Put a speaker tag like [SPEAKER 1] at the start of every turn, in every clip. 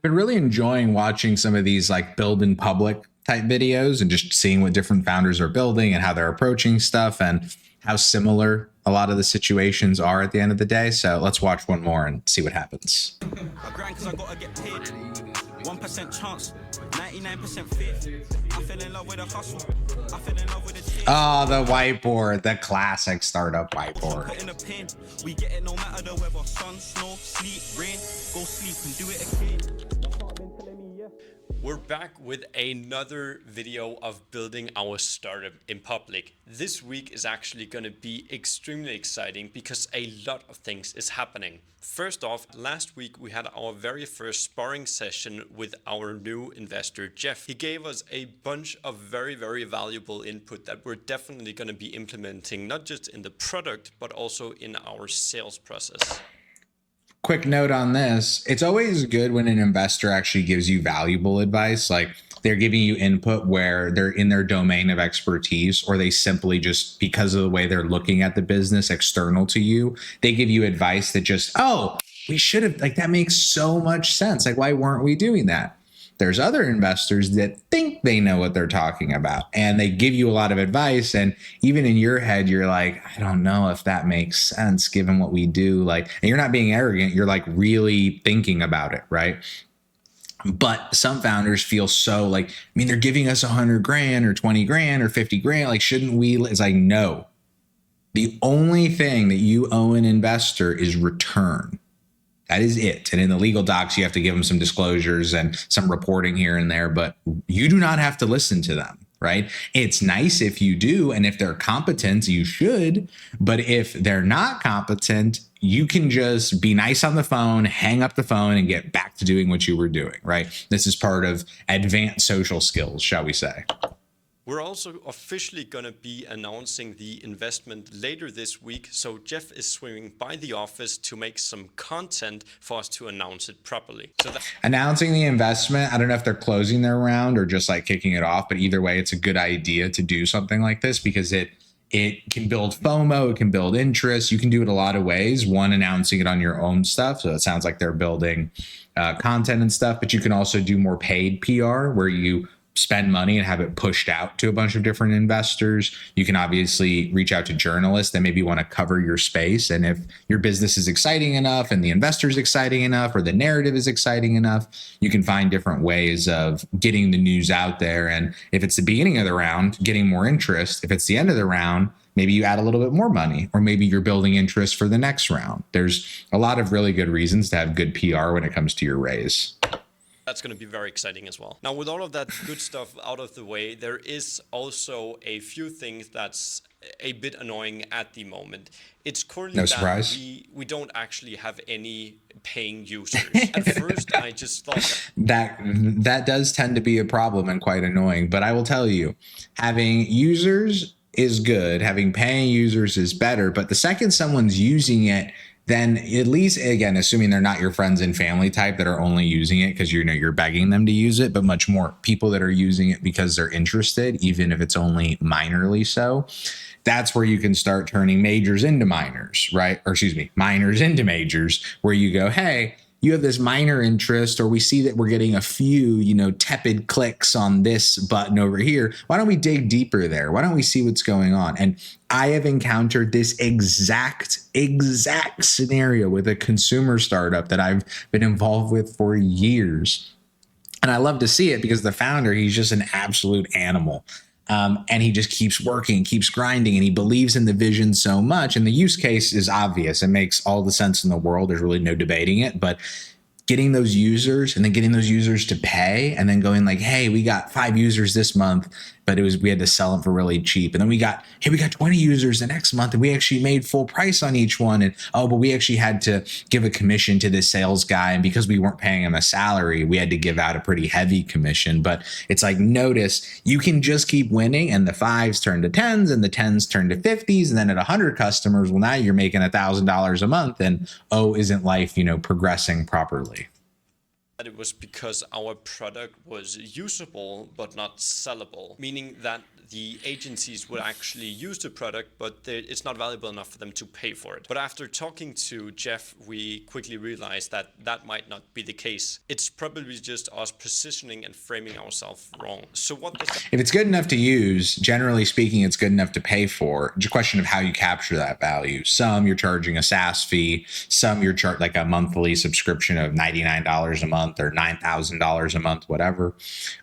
[SPEAKER 1] I've been really enjoying watching some of these like build in public type videos and just seeing what different founders are building and how they're approaching stuff and how similar a lot of the situations are at the end of the day. So let's watch one more and see what happens.
[SPEAKER 2] I grind cause I gotta get paid. 1% chance, 99% fear. I fell in love with a hustle. I fell in love with a team.
[SPEAKER 1] Oh, the whiteboard, the classic startup whiteboard.
[SPEAKER 2] Put in the pain. We get it no matter the weather. Sun, snow, sleet, rain. Go sleep and do it again.
[SPEAKER 3] We're back with another video of building our startup in public. This week is actually going to be extremely exciting because a lot of things is happening. First off, last week we had our very first sparring session with our new investor, Jeff. He gave us a bunch of very valuable input that we're definitely going to be implementing, not just in the product, but also in our sales process.
[SPEAKER 1] Quick note on this. It's always good when an investor actually gives you valuable advice, like they're giving you input where they're in their domain of expertise, or they simply just, because of the way they're looking at the business external to you, they give you advice that just, oh, we should have, like, that makes so much sense. Like, why weren't we doing that? There's other investors that think they know what they're talking about and they give you a lot of advice. And even in your head, you're like, I don't know if that makes sense given what we do. Like, and you're not being arrogant. You're like really thinking about it. Right. But some founders feel so like, I mean, they're giving us 100 grand or 20 grand or 50 grand. Like, shouldn't we? It's like, no, the only thing that you owe an investor is return. That is it. And in the legal docs, you have to give them some disclosures and some reporting here and there, but you do not have to listen to them, right? It's nice if you do. And if they're competent, you should. But if they're not competent, you can just be nice on the phone, hang up the phone and get back to doing what you were doing, right? This is part of advanced social skills, shall we say.
[SPEAKER 3] We're also officially going to be announcing the investment later this week. So Jeff is swinging by the office to make some content for us to announce it properly. So
[SPEAKER 1] announcing the investment, I don't know if they're closing their round or just like kicking it off, but either way, it's a good idea to do something like this because it can build FOMO, it can build interest. You can do it a lot of ways. One, announcing it on your own stuff. So it sounds like they're building content and stuff, but you can also do more paid PR where you spend money and have it pushed out to a bunch of different investors. You can obviously reach out to journalists that maybe want to cover your space. And if your business is exciting enough and the investor is exciting enough or the narrative is exciting enough, you can find different ways of getting the news out there. And if it's the beginning of the round, getting more interest. If it's the end of the round, maybe you add a little bit more money, or maybe you're building interest for the next round. There's a lot of really good reasons to have good PR when it comes to your raise.
[SPEAKER 3] that's going to be very exciting as well. Now, with all of that good stuff out of the way, there is also a few things that's a bit annoying at the moment. It's currently
[SPEAKER 1] no
[SPEAKER 3] that
[SPEAKER 1] surprise.
[SPEAKER 3] we don't actually have any paying users. At first, I just thought
[SPEAKER 1] that does tend to be a problem and quite annoying. But I will tell you, having users is good. Having paying users is better. But the second someone's using it, then at least, again, assuming they're not your friends and family type that are only using it because you're begging them to use it, but much more people that are using it because they're interested, even if it's only minorly so. That's where you can start turning majors into minors, right? Or excuse me, minors into majors, where you go, hey, you have this minor interest, or we see that we're getting a few, tepid clicks on this button over here. Why don't we dig deeper there? Why don't we see what's going on? And I have encountered this exact scenario with a consumer startup that I've been involved with for years. And I love to see it because the founder, he's just an absolute animal. And he just keeps working, keeps grinding, and he believes in the vision so much. And the use case is obvious. It makes all the sense in the world. There's really no debating it. But getting those users and then getting those users to pay and then going like, hey, we got 5 users this month, but we had to sell them for really cheap. And then we got 20 users the next month and we actually made full price on each one. And but we actually had to give a commission to this sales guy. And because we weren't paying him a salary, we had to give out a pretty heavy commission. But it's like, notice you can just keep winning, and the 5s turn to 10s and the 10s turn to 50s. And then at 100 customers, well, now you're making $1,000 a month. And isn't life, progressing properly?
[SPEAKER 3] that it was because our product was usable but not sellable, meaning that the agencies would actually use the product, but it's not valuable enough for them to pay for it. But after talking to Jeff, we quickly realized that that might not be the case. It's probably just us positioning and framing ourselves wrong. So what does that—
[SPEAKER 1] If it's good enough to use, generally speaking, it's good enough to pay for. It's a question of how you capture that value. Some you're charging a SaaS fee, some you're charged like a monthly subscription of $99 a month or $9,000 a month, whatever.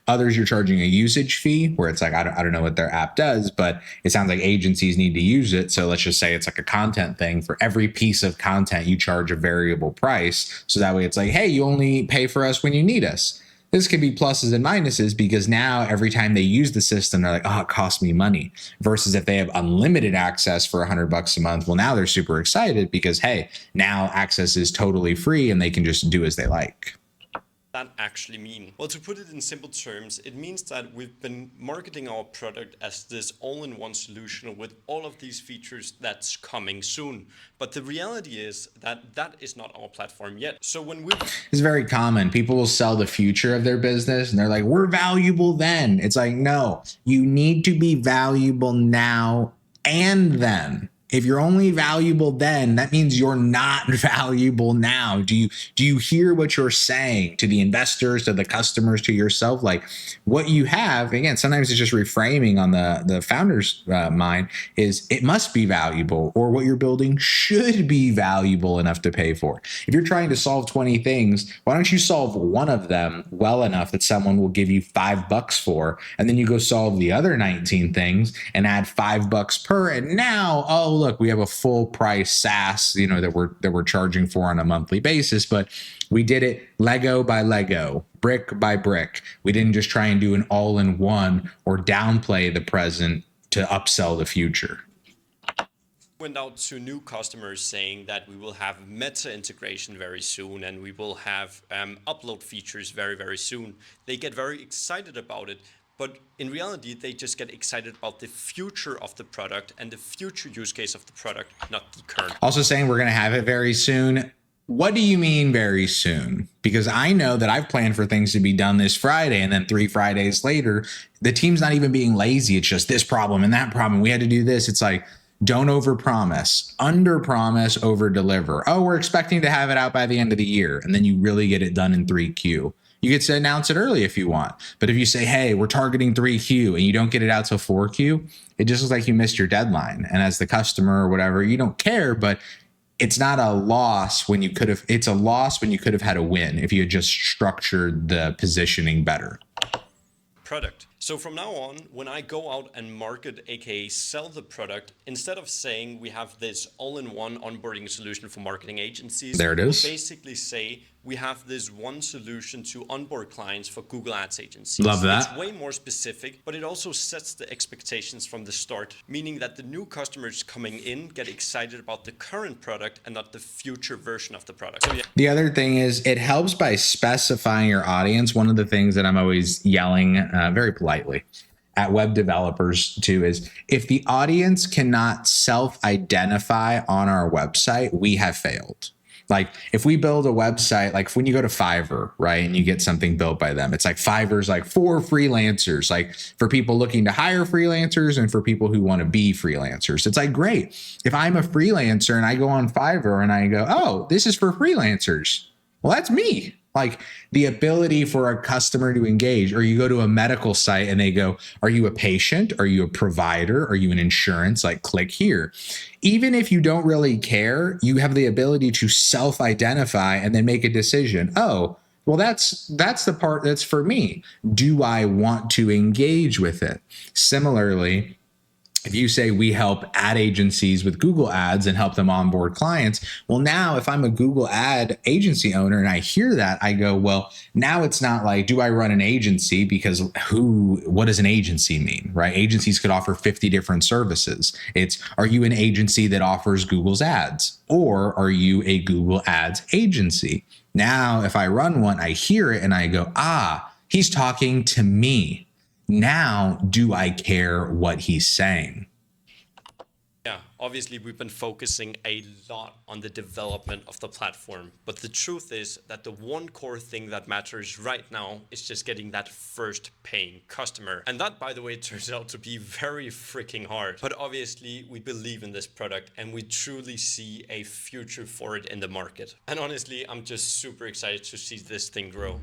[SPEAKER 1] Others you're charging a usage fee where it's like, I don't know what their app does, but it sounds like agencies need to use it. So let's just say it's like a content thing. For every piece of content, you charge a variable price. So that way it's like, hey, you only pay for us when you need us. This could be pluses and minuses because now every time they use the system, they're like, oh, it costs me money. Versus if they have unlimited access for $100 a month, well, now they're super excited because, hey, now access is totally free and they can just do as they like.
[SPEAKER 3] That actually mean? Well, to put it in simple terms, it means that we've been marketing our product as this all-in-one solution with all of these features that's coming soon. But the reality is that that is not our platform yet. So when we—
[SPEAKER 1] It's very common. People will sell the future of their business and they're like, we're valuable then. It's like, no, you need to be valuable now and then. If you're only valuable then, that means you're not valuable now. Do you hear what you're saying to the investors, to the customers, to yourself? Like what you have, again, sometimes it's just reframing on the founder's mind is it must be valuable, or what you're building should be valuable enough to pay for. If you're trying to solve 20 things, why don't you solve one of them well enough that someone will give you $5 for, and then you go solve the other 19 things and add $5 per, and now, oh, look, we have a full price SaaS, that we're charging for on a monthly basis, but we did it Lego by Lego, brick by brick. We didn't just try and do an all-in-one or downplay the present to upsell the future.
[SPEAKER 3] Went out to new customers saying that we will have meta integration very soon and we will have upload features very, very soon. They get very excited about it. But in reality, they just get excited about the future of the product and the future use case of the product, not the current.
[SPEAKER 1] Also saying we're going to have it very soon. What do you mean very soon? Because I know that I've planned for things to be done this Friday, and then 3 Fridays later, the team's not even being lazy. It's just this problem and that problem. We had to do this. It's like, don't overpromise, underpromise, overdeliver. Oh, we're expecting to have it out by the end of the year. And then you really get it done in 3Q. You get to announce it early if you want. But if you say, hey, we're targeting 3Q and you don't get it out till 4Q, it just looks like you missed your deadline. And as the customer or whatever, you don't care, but it's not a loss when you could have, it's a loss when you could have had a win if you had just structured the positioning better.
[SPEAKER 3] Product. So from now on, when I go out and market, aka sell the product, instead of saying we have this all-in-one onboarding solution for marketing agencies,
[SPEAKER 1] there it is.
[SPEAKER 3] We'll basically say we have this one solution to onboard clients for Google Ads agencies.
[SPEAKER 1] Love that.
[SPEAKER 3] It's way more specific, but it also sets the expectations from the start, meaning that the new customers coming in get excited about the current product and not the future version of the product. So, yeah.
[SPEAKER 1] The other thing is it helps by specifying your audience. One of the things that I'm always yelling very politely at web developers too is if the audience cannot self-identify on our website, we have failed. Like if we build a website, like when you go to Fiverr, right, and you get something built by them, it's like Fiverr's like for freelancers, like for people looking to hire freelancers and for people who want to be freelancers. It's like, great. If I'm a freelancer and I go on Fiverr and I go, oh, this is for freelancers. Well, that's me. Like the ability for a customer to engage, or you go to a medical site and they go, are you a patient? Are you a provider? Are you an insurance? Like click here. Even if you don't really care, you have the ability to self-identify and then make a decision. Oh, well, that's the part that's for me. Do I want to engage with it? Similarly, if you say we help ad agencies with Google ads and help them onboard clients, well, now if I'm a Google ad agency owner and I hear that, I go, well, now it's not like, do I run an agency? Because what does an agency mean, right? Agencies could offer 50 different services. It's, are you an agency that offers Google's ads? Or are you a Google ads agency? Now, if I run one, I hear it and I go, he's talking to me. Now, do I care what he's saying?
[SPEAKER 3] Yeah, obviously we've been focusing a lot on the development of the platform, but the truth is that the one core thing that matters right now is just getting that first paying customer. And that, by the way, turns out to be very freaking hard. But obviously we believe in this product and we truly see a future for it in the market. And honestly, I'm just super excited to see this thing grow.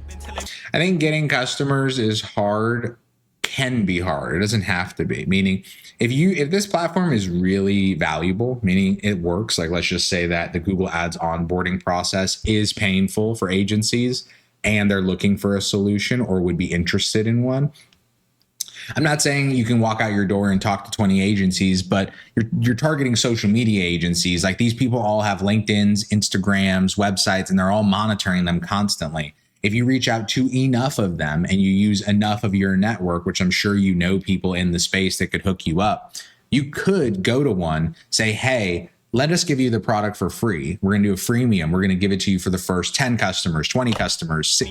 [SPEAKER 1] I think getting customers is hard, can be hard. It doesn't have to be. Meaning, if this platform is really valuable, meaning it works, like let's just say that the Google Ads onboarding process is painful for agencies and they're looking for a solution or would be interested in one. I'm not saying you can walk out your door and talk to 20 agencies, but you're targeting social media agencies. Like these people all have LinkedIn's, Instagrams, websites, and they're all monitoring them constantly. If you reach out to enough of them and you use enough of your network, which I'm sure you know people in the space that could hook you up, you could go to one, say, hey, let us give you the product for free. We're going to do a freemium. We're going to give it to you for the first 10 customers, 20 customers,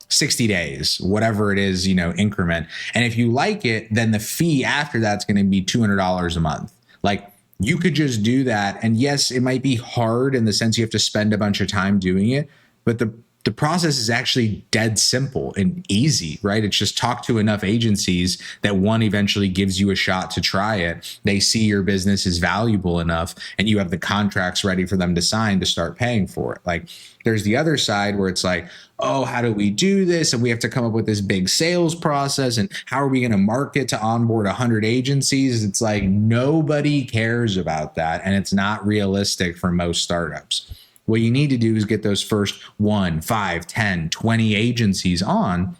[SPEAKER 1] 60 days, whatever it is, increment. And if you like it, then the fee after that's going to be $200 a month. Like you could just do that. And yes, it might be hard in the sense you have to spend a bunch of time doing it, but the process is actually dead simple and easy, right? It's just talk to enough agencies that one eventually gives you a shot to try it. They see your business is valuable enough and you have the contracts ready for them to sign to start paying for it. Like there's the other side where it's like, oh, how do we do this? And we have to come up with this big sales process. And how are we going to market to onboard 100 agencies? It's like nobody cares about that. And it's not realistic for most startups. What you need to do is get those first 1, 5, 10, 20 agencies on,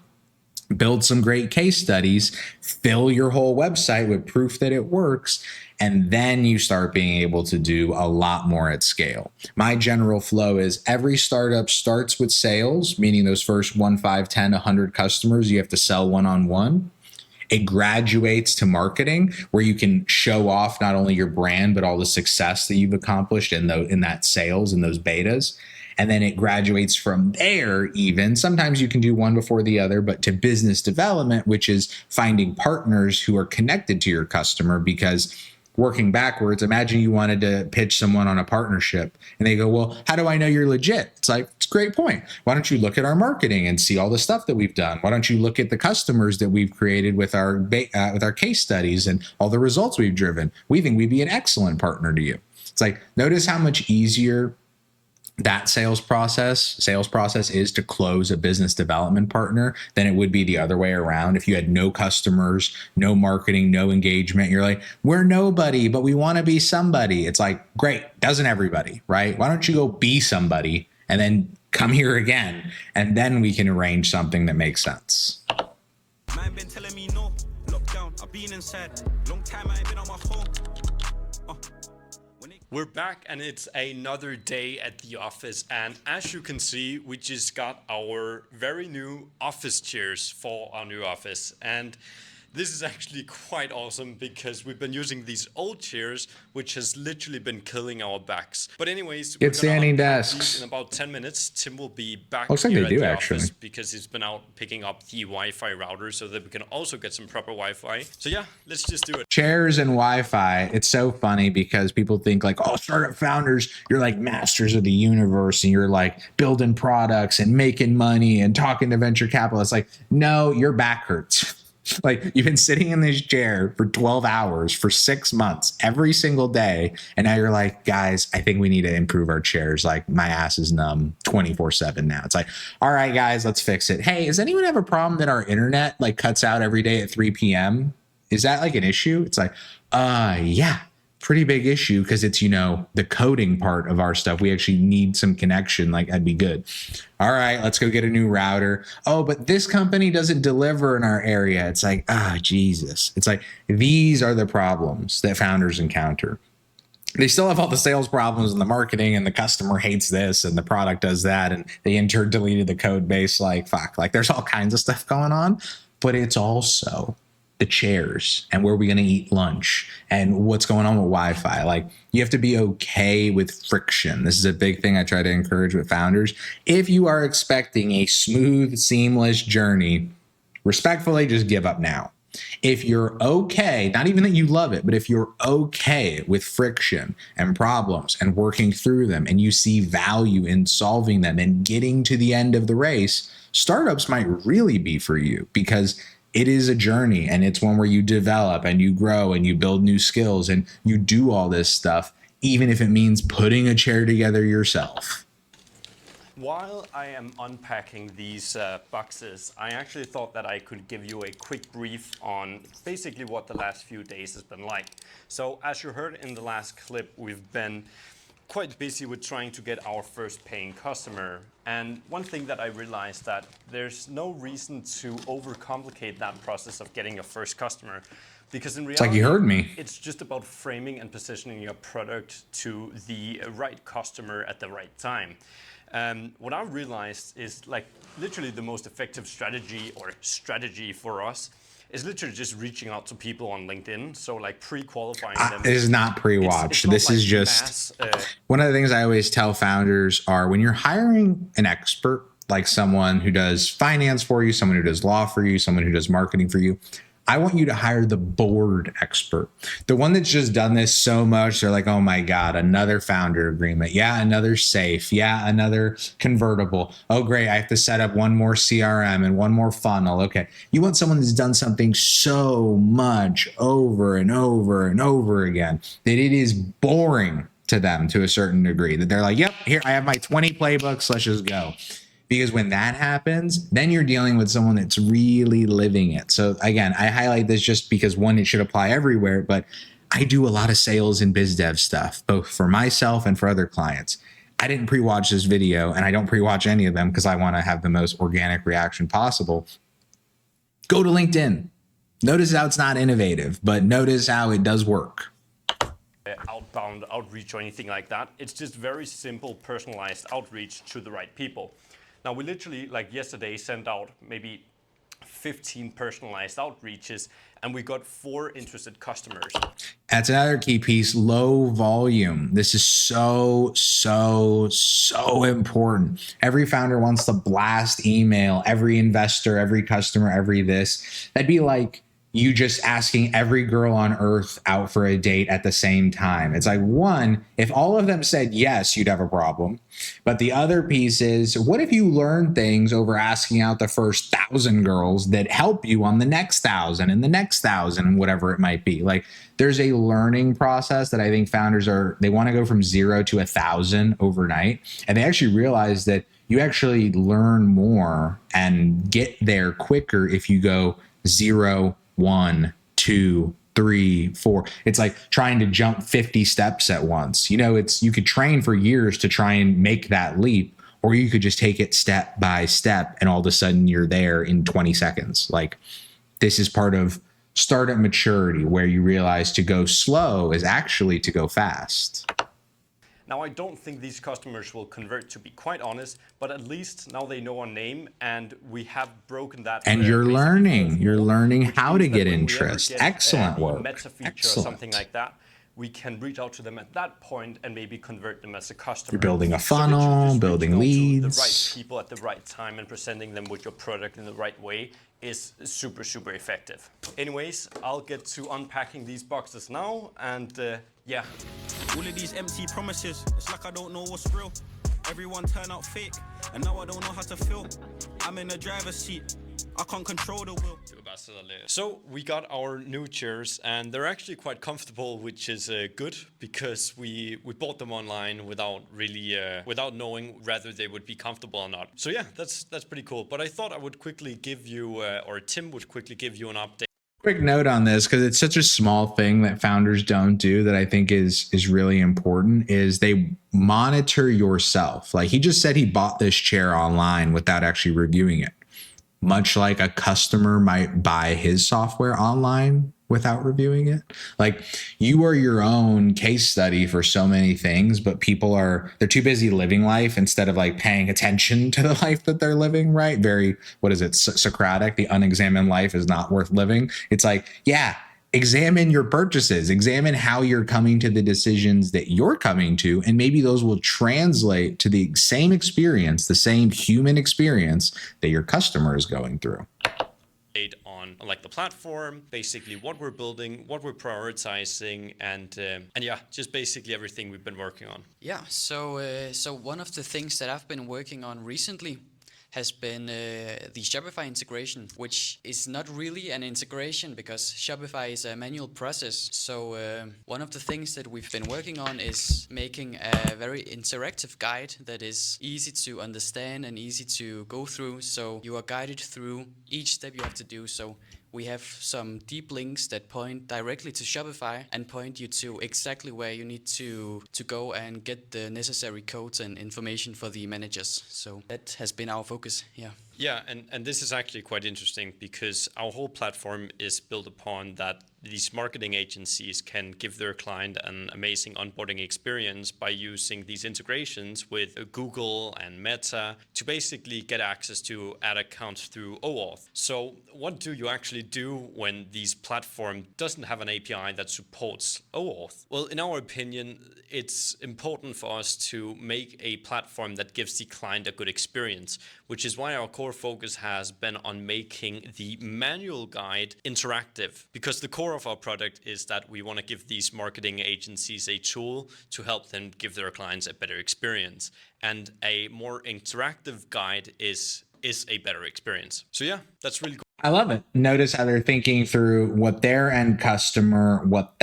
[SPEAKER 1] build some great case studies, fill your whole website with proof that it works, and then you start being able to do a lot more at scale. My general flow is every startup starts with sales, meaning those first 1, 5, 10, 100 customers, you have to sell one-on-one. It graduates to marketing where you can show off not only your brand, but all the success that you've accomplished in that sales and those betas. And then it graduates from there even. Sometimes you can do one before the other, but to business development, which is finding partners who are connected to your customer. Because working backwards, imagine you wanted to pitch someone on a partnership and they go, well, how do I know you're legit? It's like, it's a great point. Why don't you look at our marketing and see all the stuff that we've done? Why don't you look at the customers that we've created with our case studies and all the results we've driven? We think we'd be an excellent partner to you. It's like, notice how much easier that sales process is to close a business development partner than it would be the other way around. If you had no customers, no marketing, no engagement, you're like, we're nobody, but we want to be somebody. It's like, great, doesn't everybody, right? Why don't you go be somebody and then come here again, and then we can arrange something that makes sense.
[SPEAKER 2] Man been telling me no, lockdown, I've been inside, long time I ain't been on my phone.
[SPEAKER 3] We're back and it's another day at the office, and as you can see, we just got our very new office chairs for our new office, and this is actually quite awesome because we've been using these old chairs, which has literally been killing our backs. But anyways,
[SPEAKER 1] get standing desks.
[SPEAKER 3] In about 10 minutes, Tim will be back
[SPEAKER 1] Looks like
[SPEAKER 3] here
[SPEAKER 1] they do,
[SPEAKER 3] at the
[SPEAKER 1] actually.
[SPEAKER 3] office because he's been out picking up the Wi-Fi router so that we can also get some proper Wi-Fi. So yeah, let's just do it.
[SPEAKER 1] Chairs and Wi-Fi. It's so funny because people think like, oh, startup founders, you're like masters of the universe and you're like building products and making money and talking to venture capitalists. Like, no, your back hurts. Like you've been sitting in this chair for 12 hours for 6 months every single day. And now you're like, guys, I think we need to improve our chairs. Like my ass is numb 24/7 now. It's like, all right, guys, let's fix it. Hey, does anyone have a problem that our internet like cuts out every day at 3 p.m.? Is that like an issue? It's like, yeah, pretty big issue because it's, the coding part of our stuff. We actually need some connection. Like that'd be good. All right, let's go get a new router. Oh, but this company doesn't deliver in our area. It's like, Jesus. It's like, these are the problems that founders encounter. They still have all the sales problems and the marketing and the customer hates this and the product does that. And they deleted the code base. Like, fuck, like there's all kinds of stuff going on, but it's also the chairs and where are we going to eat lunch and what's going on with Wi-Fi. Like you have to be okay with friction. This is a big thing I try to encourage with founders. If you are expecting a smooth, seamless journey, respectfully, just give up now. If you're okay, not even that you love it, but if you're okay with friction and problems and working through them, and you see value in solving them and getting to the end of the race, startups might really be for you, because it is a journey, and it's one where you develop and you grow and you build new skills and you do all this stuff, even if it means putting a chair together yourself.
[SPEAKER 3] While I am unpacking these boxes, I actually thought that I could give you a quick brief on basically what the last few days has been like. So as you heard in the last clip, we've been quite busy with trying to get our first paying customer. And one thing that I realized, that there's no reason to overcomplicate that process of getting your first customer, because in reality,
[SPEAKER 1] It's like you heard me.
[SPEAKER 3] It's just about framing and positioning your product to the right customer at the right time. What I realized is, like, literally the most effective strategy for us is literally just reaching out to people on LinkedIn. So like pre-qualifying them.
[SPEAKER 1] This is not pre-watched. This is just one of the things I always tell founders are, when you're hiring an expert, like someone who does finance for you, someone who does law for you, someone who does marketing for you, I want you to hire the board expert, the one that's just done this so much. They're like, oh my God, another founder agreement. Yeah, another safe. Yeah, another convertible. Oh, great. I have to set up one more CRM and one more funnel. Okay. You want someone that's done something so much over and over and over again that it is boring to them to a certain degree, that they're like, yep, here, I have my 20 playbooks. Let's just go. Because when that happens, then you're dealing with someone that's really living it. So again, I highlight this just because, one, it should apply everywhere, but I do a lot of sales and biz dev stuff, both for myself and for other clients. I didn't pre-watch this video, and I don't pre-watch any of them because I want to have the most organic reaction possible. Go to LinkedIn. Notice how it's not innovative, but notice how it does work.
[SPEAKER 3] Outbound outreach or anything like that. It's just very simple, personalized outreach to the right people. Now, we literally, like yesterday, sent out maybe 15 personalized outreaches, and we got 4 interested customers.
[SPEAKER 1] That's another key piece, low volume. This is so important. Every founder wants to blast email, every investor, every customer, every this. That'd be like you just asking every girl on earth out for a date at the same time. It's like, one, if all of them said yes, you'd have a problem. But the other piece is, what if you learn things over asking out the first 1,000 girls that help you on the next 1,000 and the next 1,000 and whatever it might be? Like, there's a learning process that I think founders they want to go from 0 to 1,000 overnight. And they actually realize that you actually learn more and get there quicker if you go 0, 1, 2, 3, 4. It's like trying to jump 50 steps at once. You know, you could train for years to try and make that leap, or you could just take it step by step, and all of a sudden you're there in 20 seconds. Like, this is part of startup maturity, where you realize to go slow is actually to go fast.
[SPEAKER 3] Now, I don't think these customers will convert, to be quite honest, but at least now they know our name, and we have broken that.
[SPEAKER 1] And you're learning how to get interest. Excellent work.
[SPEAKER 3] Meta feature or something like that, we can reach out to them at that point and maybe convert them as a customer.
[SPEAKER 1] You're building a funnel, building leads.
[SPEAKER 3] The right people at the right time and presenting them with your product in the right way is super effective. Anyways, I'll get to unpacking these boxes now, and yeah.
[SPEAKER 2] All of these empty promises, it's like I don't know what's real. Everyone turn out fake, and now I don't know how to feel. I'm in the driver's seat, I can't control the wheel.
[SPEAKER 3] So we got our new chairs, and they're actually quite comfortable, which is good, because we bought them online without really without knowing whether they would be comfortable or not. So yeah, that's pretty cool. But I thought I would quickly give you, or Tim would quickly give you an update.
[SPEAKER 1] Quick note on this, because it's such a small thing that founders don't do that I think is really important, is they monitor yourself. Like, he just said he bought this chair online without actually reviewing it. Much like a customer might buy his software online without reviewing it. Like, you are your own case study for so many things, but people they're too busy living life instead of like paying attention to the life that they're living, right? Very, what is it, Socratic? The unexamined life is not worth living. It's like, yeah, examine your purchases, examine how you're coming to the decisions that you're coming to, and maybe those will translate to the same experience, the same human experience that your customer is going through.
[SPEAKER 3] on like the platform, basically what we're building, what we're prioritizing, and yeah, just basically everything we've been working on.
[SPEAKER 4] Yeah, so one of the things that I've been working on recently has been the Shopify integration, which is not really an integration because Shopify is a manual process. So one of the things that we've been working on is making a very interactive guide that is easy to understand and easy to go through. So you are guided through each step you have to do. So we have some deep links that point directly to Shopify and point you to exactly where you need to go and get the necessary codes and information for the managers. So that has been our focus. Yeah.
[SPEAKER 3] Yeah, and this is actually quite interesting because our whole platform is built upon that these marketing agencies can give their client an amazing onboarding experience by using these integrations with Google and Meta to basically get access to ad accounts through OAuth. So what do you actually do when these platform doesn't have an API that supports OAuth? Well, in our opinion, it's important for us to make a platform that gives the client a good experience, which is why our core focus has been on making the manual guide interactive, because the core of our product is that we want to give these marketing agencies a tool to help them give their clients a better experience, and a more interactive guide is a better experience. So yeah, that's really cool.
[SPEAKER 1] I love it. Notice how they're thinking through what their end customer, what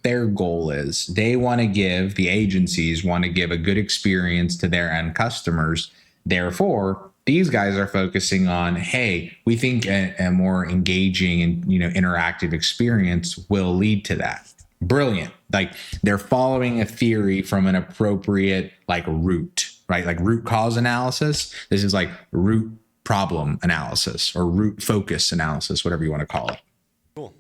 [SPEAKER 1] their goal is. They want to give, the agencies want to give a good experience to their end customers. Therefore, these guys are focusing on, hey, we think a more engaging and interactive experience will lead to that. Brilliant. Like they're following a theory from an appropriate root, right? Like root cause analysis. This is like root problem analysis or root focus analysis, whatever you want to call it.
[SPEAKER 3] Cool.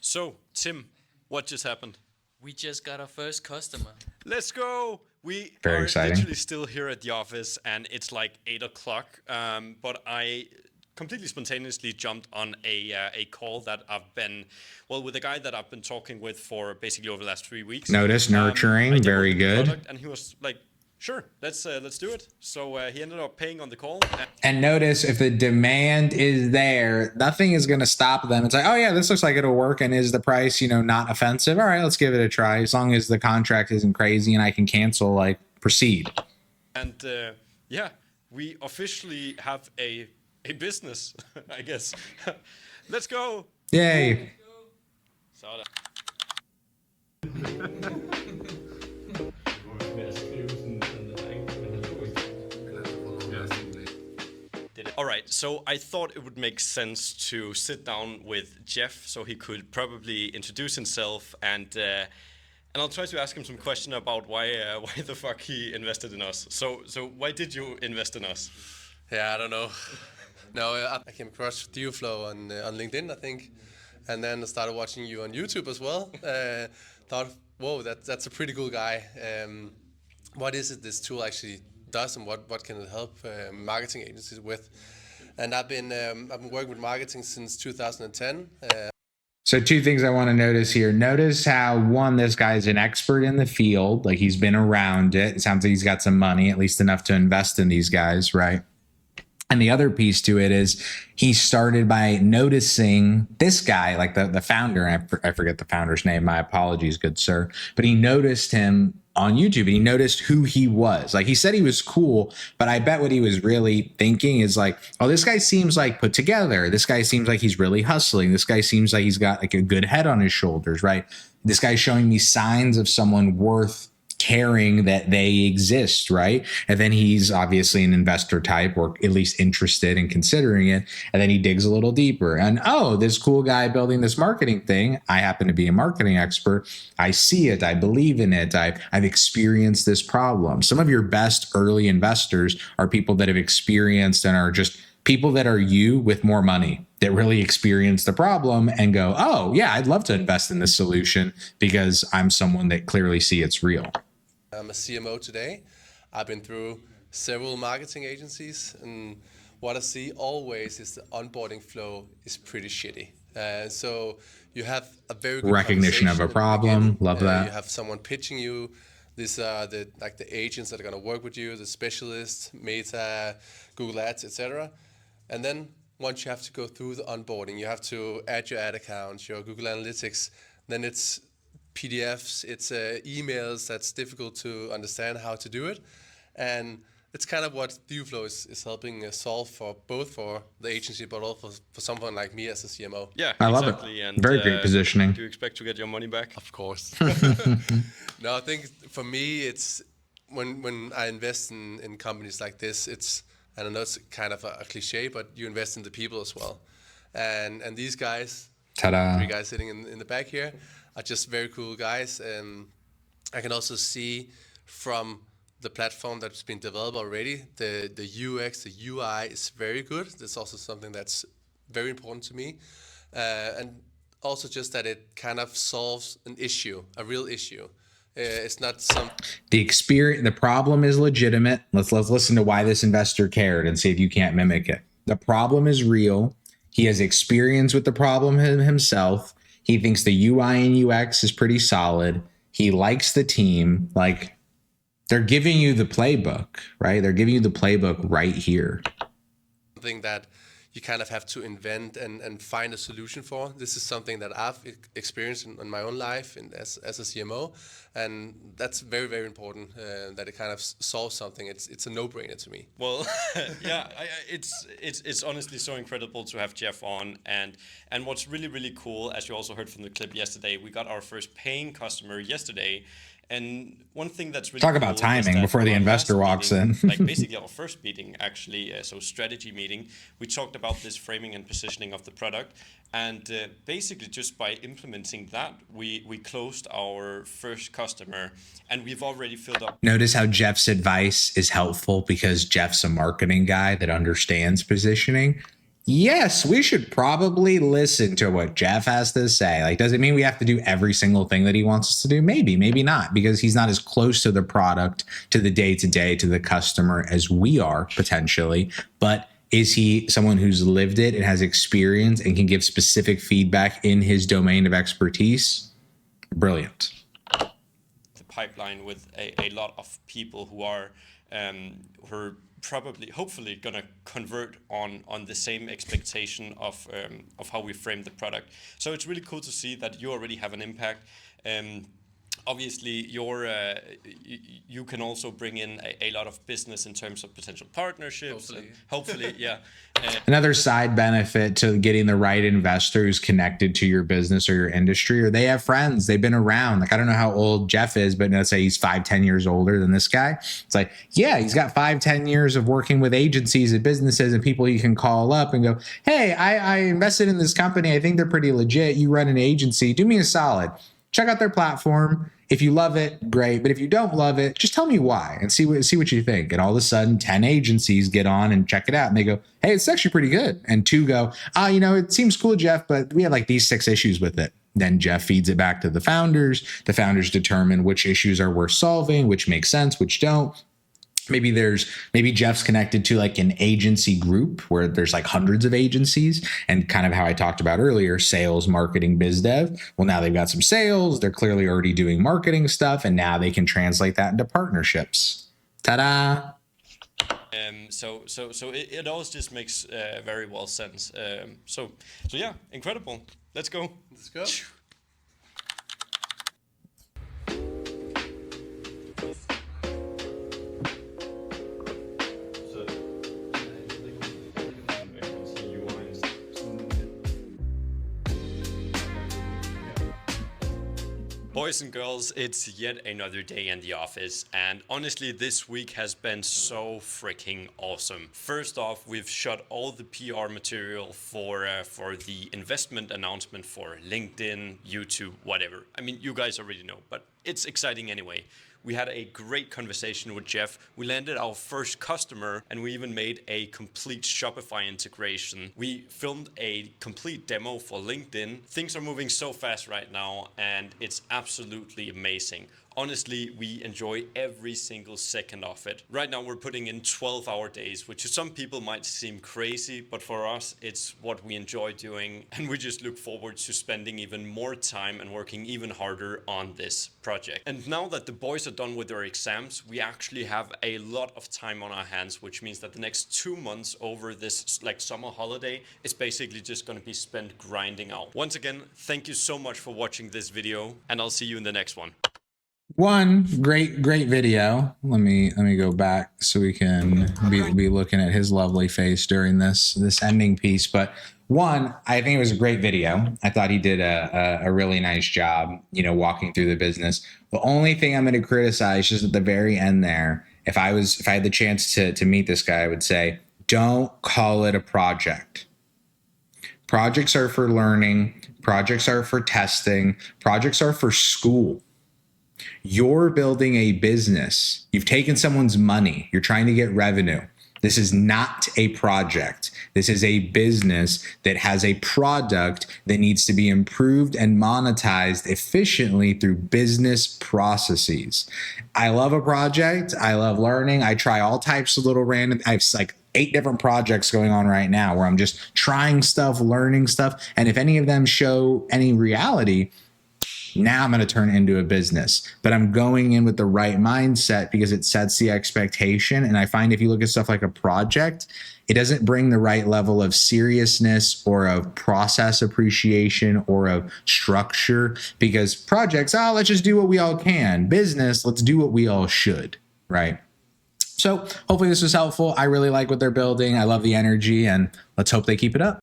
[SPEAKER 3] So, Tim, what just happened?
[SPEAKER 4] We just got our first customer.
[SPEAKER 3] Let's go. We
[SPEAKER 1] Very
[SPEAKER 3] are
[SPEAKER 1] exciting.
[SPEAKER 3] literally still here at the office and it's like 8 o'clock. But I completely spontaneously jumped on a call that I've been, with a guy that I've been talking with for basically over the last 3 weeks.
[SPEAKER 1] Notice nurturing, very good.
[SPEAKER 3] Product, and he was like, sure, let's do it. So he ended up paying on the call.
[SPEAKER 1] And notice if the demand is there, nothing is going to stop them. It's like, oh yeah, this looks like it'll work. And is the price, not offensive? All right, let's give it a try. As long as the contract isn't crazy and I can cancel, proceed.
[SPEAKER 3] And yeah, we officially have a business, I guess. Let's go.
[SPEAKER 1] Yay.
[SPEAKER 3] All right, so I thought it would make sense to sit down with Jeff so he could probably introduce himself, and I'll try to ask him some question about why the fuck he invested in us. So why did you invest in us?
[SPEAKER 5] Yeah, I don't know. No, I came across DuoFlow on LinkedIn, I think, and then I started watching you on YouTube as well. Thought, whoa, that's a pretty cool guy. What is it this tool actually does, and what can it help marketing agencies with? And I've been working with marketing since 2010.
[SPEAKER 1] So two things I want to notice here. Notice how, one, this guy's an expert in the field. Like he's been around it. It sounds like he's got some money, at least enough to invest in these guys, right? And the other piece to it is he started by noticing this guy, like the founder. I forget the founder's name. My apologies, good sir. But he noticed him on YouTube and he noticed who he was. Like he said he was cool, but I bet what he was really thinking is like, oh, this guy seems like put together. This guy seems like he's really hustling. This guy seems like he's got like a good head on his shoulders, right? This guy's showing me signs of someone worth caring that they exist, right? And then he's obviously an investor type, or at least interested in considering it. And then he digs a little deeper. And oh, this cool guy building this marketing thing, I happen to be a marketing expert. I see it. I believe in it. I've experienced this problem. Some of your best early investors are people that have experienced and are just people that are you with more money, that really experience the problem and go, oh yeah, I'd love to invest in this solution because I'm someone that clearly see it's real.
[SPEAKER 5] I'm a CMO today. I've been through several marketing agencies, and what I see always is the onboarding flow is pretty shitty. So you have a very good
[SPEAKER 1] recognition of a problem. Love that.
[SPEAKER 5] You have someone pitching you. These are the agents that are going to work with you, the specialists, Meta, Google Ads, etc. And then once you have to go through the onboarding, you have to add your ad accounts, your Google Analytics, then it's PDFs, it's emails that's difficult to understand how to do it. And it's kind of what DuFlow is helping solve for both for the agency, but also for someone like me as a CMO.
[SPEAKER 3] Yeah,
[SPEAKER 1] I love
[SPEAKER 3] exactly.
[SPEAKER 1] it.
[SPEAKER 3] And
[SPEAKER 1] Very great positioning.
[SPEAKER 3] Do you expect to get your money back?
[SPEAKER 5] Of course. No, I think for me, it's when I invest in companies like this, it's, and I know it's kind of a cliche, but you invest in the people as well. And these guys,
[SPEAKER 1] Ta-da.
[SPEAKER 5] 3 guys sitting in the back here, are just very cool guys. And I can also see from the platform that's been developed already, the UX, the UI is very good. That's also something that's very important to me. And also just that it kind of solves an issue, a real issue. It's not some...
[SPEAKER 1] The problem is legitimate. Let's listen to why this investor cared and see if you can't mimic it. The problem is real. He has experience with the problem himself. He thinks the UI and UX is pretty solid. He likes the team. Like, they're giving you the playbook, right? They're giving you the playbook right here.
[SPEAKER 5] Something that you kind of have to invent and find a solution for. This is something that I've experienced in my own life and as a CMO, and that's very, very important that it kind of solves something. It's a no-brainer to me.
[SPEAKER 3] Well, yeah, it's honestly so incredible to have Jeff on, and what's really, really cool, as you also heard from the clip yesterday, we got our first paying customer yesterday. And one thing that's really
[SPEAKER 1] talk
[SPEAKER 3] cool
[SPEAKER 1] about timing
[SPEAKER 3] is
[SPEAKER 1] before the investor walks in.
[SPEAKER 3] Like basically our first meeting, actually, so strategy meeting, we talked about this framing and positioning of the product, and basically just by implementing that, we closed our first customer, and we've already filled up.
[SPEAKER 1] Notice how Jeff's advice is helpful because Jeff's a marketing guy that understands positioning. Yes, we should probably listen to what Jeff has to say. Like, does it mean we have to do every single thing that he wants us to do? Maybe, maybe not, because he's not as close to the product, to the day-to-day, to the customer as we are potentially. But is he someone who's lived it and has experience and can give specific feedback in his domain of expertise? Brilliant.
[SPEAKER 3] The pipeline with a lot of people who are probably, hopefully, gonna convert on the same expectation of how we frame the product. So it's really cool to see that you already have an impact. Obviously, you can also bring in a lot of business in terms of potential partnerships. Hopefully, yeah.
[SPEAKER 1] Another side benefit to getting the right investor who's connected to your business or your industry, or they have friends, they've been around. Like, I don't know how old Jeff is, but let's say he's 5-10 years older than this guy. It's like, yeah, he's got 5-10 years of working with agencies and businesses and people you can call up and go, hey, I invested in this company. I think they're pretty legit. You run an agency. Do me a solid. Check out their platform. If you love it, great. But if you don't love it, just tell me why and see what you think. And all of a sudden, 10 agencies get on and check it out. And they go, hey, it's actually pretty good. And 2 go, it seems cool, Jeff, but we have like these 6 issues with it. Then Jeff feeds it back to the founders. The founders determine which issues are worth solving, which make sense, which don't. Maybe Jeff's connected to like an agency group where there's like hundreds of agencies, and kind of how I talked about earlier, sales, marketing, biz dev. Well, now they've got some sales. They're clearly already doing marketing stuff, and now they can translate that into partnerships. Ta-da.
[SPEAKER 3] So it always just makes very well sense. So yeah, incredible. Let's go.
[SPEAKER 5] Let's go.
[SPEAKER 3] Boys and girls, it's yet another day in the office, and honestly, this week has been so freaking awesome. First off, we've shot all the PR material for the investment announcement for LinkedIn, YouTube, whatever. I mean, you guys already know, but it's exciting anyway. We had a great conversation with Jeff. We landed our first customer, and we even made a complete Shopify integration. We filmed a complete demo for LinkedIn. Things are moving so fast right now, and it's absolutely amazing. honestly, we enjoy every single second of it. Right now we're putting in 12-hour days, which to some people might seem crazy, but for us it's what we enjoy doing, and we just look forward to spending even more time and working even harder on this project. And now that the boys are done with their exams, we actually have a lot of time on our hands, which means that the next 2 months over this like summer holiday is basically just going to be spent grinding out. Once again, thank you so much for watching this video, and I'll see you in the next one.
[SPEAKER 1] One great video. Let me go back so we can be looking at his lovely face during this ending piece. But one, I think it was a great video. I thought he did a really nice job, you know, walking through the business. The only thing I'm going to criticize is at the very end there. If I had the chance to meet this guy, I would say, don't call it a project. Projects are for learning. Projects are for testing. Projects are for school. You're building a business. You've taken someone's money. You're trying to get revenue. This is not a project. This is a business that has a product that needs to be improved and monetized efficiently through business processes. I love a project. I love learning. I try all types of little random, I have like 8 different projects going on right now where I'm just trying stuff, learning stuff. And if any of them show any reality, now I'm going to turn it into a business. But I'm going in with the right mindset because it sets the expectation. And I find if you look at stuff like a project, it doesn't bring the right level of seriousness or of process appreciation or of structure, because projects, let's just do what we all can. Business, let's do what we all should, right? So hopefully this was helpful. I really like what they're building. I love the energy, and let's hope they keep it up.